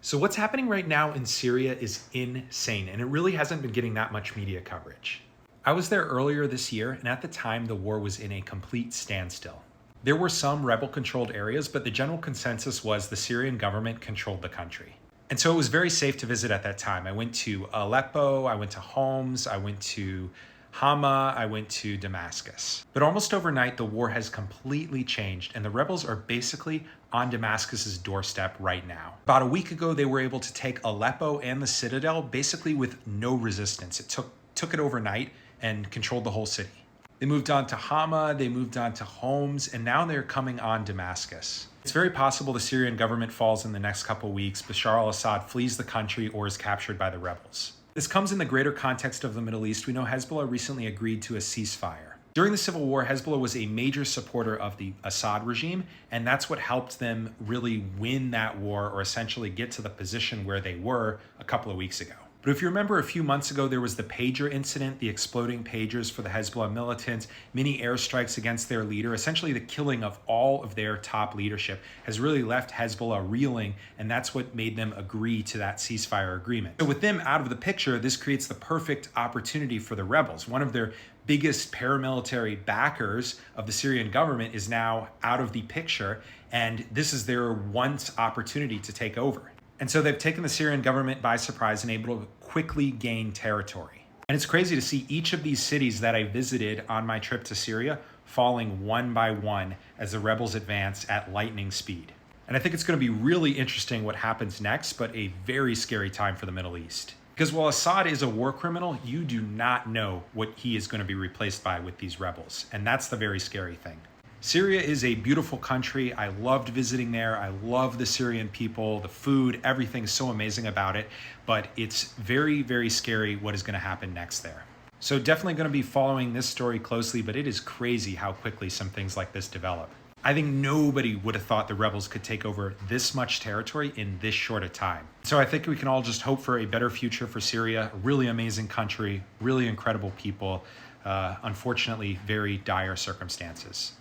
So what's happening right now in Syria is insane, and it really hasn't been getting that much media coverage. I was there earlier this year, and at the time, the war was in a complete standstill. There were some rebel-controlled areas, but the general consensus was the Syrian government controlled the country. And so it was very safe to visit at that time. I went to Aleppo, I went to Homs, I went to Hama, I went to Damascus. But almost overnight, the war has completely changed, and the rebels are basically on Damascus's doorstep right now. About a week ago, they were able to take Aleppo and the citadel basically with no resistance. It took it overnight and controlled the whole city. They moved on to Hama, they moved on to Homs, and now they're coming on Damascus. It's very possible the Syrian government falls in the next couple weeks. Bashar al-Assad flees the country or is captured by the rebels. This comes in the greater context of the Middle East. We know Hezbollah recently agreed to a ceasefire. During the civil war, Hezbollah was a major supporter of the Assad regime, and that's what helped them really win that war or essentially get to the position where they were a couple of weeks ago. But if you remember a few months ago, there was the pager incident, the exploding pagers for the Hezbollah militants, many airstrikes against their leader. Essentially, the killing of all of their top leadership has really left Hezbollah reeling, and that's what made them agree to that ceasefire agreement. So with them out of the picture, this creates the perfect opportunity for the rebels. One of their biggest paramilitary backers of the Syrian government is now out of the picture, and this is their once opportunity to take over. And so they've taken the Syrian government by surprise and able to quickly gain territory. And it's crazy to see each of these cities that I visited on my trip to Syria falling one by one as the rebels advance at lightning speed. And I think it's going to be really interesting what happens next, but a very scary time for the Middle East. Because while Assad is a war criminal, you do not know what he is going to be replaced by with these rebels. And that's the very scary thing. Syria is a beautiful country. I loved visiting there. I love the Syrian people, the food, everything's so amazing about it. But it's very, very scary what is going to happen next there. So definitely going to be following this story closely, but it is crazy how quickly some things like this develop. I think nobody would have thought the rebels could take over this much territory in this short a time. So I think we can all just hope for a better future for Syria. A really amazing country, really incredible people. Unfortunately, very dire circumstances.